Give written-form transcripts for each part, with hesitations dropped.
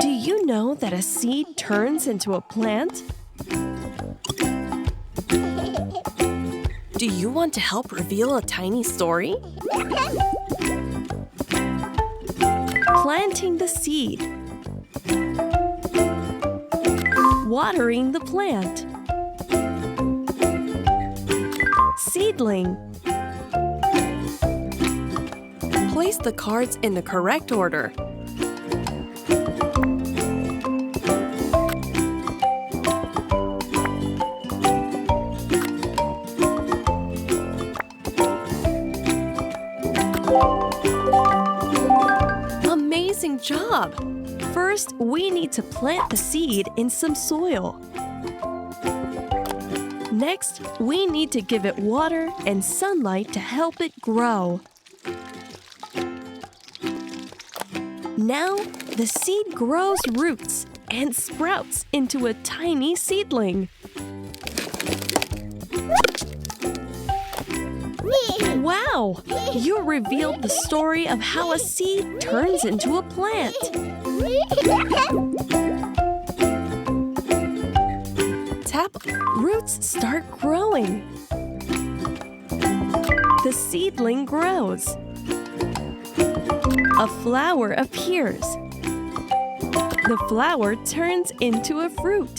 Do you know that a seed turns into a plant? Do you want to help reveal a tiny story? Planting the seed. Watering the plant. Seedling. Place the cards in the correct order. Amazing job! First, we need to plant the seed in some soil. Next, we need to give it water and sunlight to help it grow. Now, the seed grows roots and sprouts into a tiny seedling. Wow! You revealed the story of how a seed turns into a plant. Tap, roots start growing. The seedling grows. A flower appears. The flower turns into a fruit.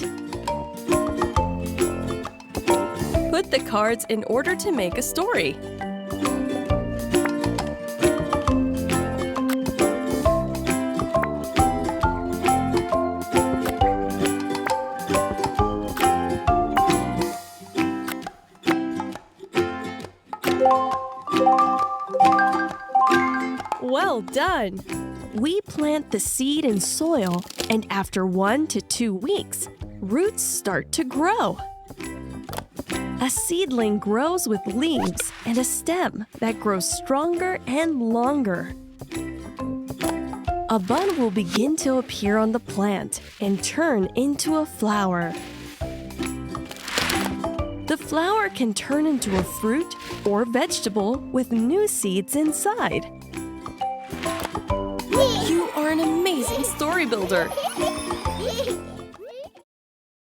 Put the cards in order to make a story. Well done! We plant the seed in soil, and after 1 to 2 weeks, roots start to grow. A seedling grows with leaves and a stem that grows stronger and longer. A bud will begin to appear on the plant and turn into a flower. The flower can turn into a fruit or vegetable with new seeds inside. You are an amazing story builder!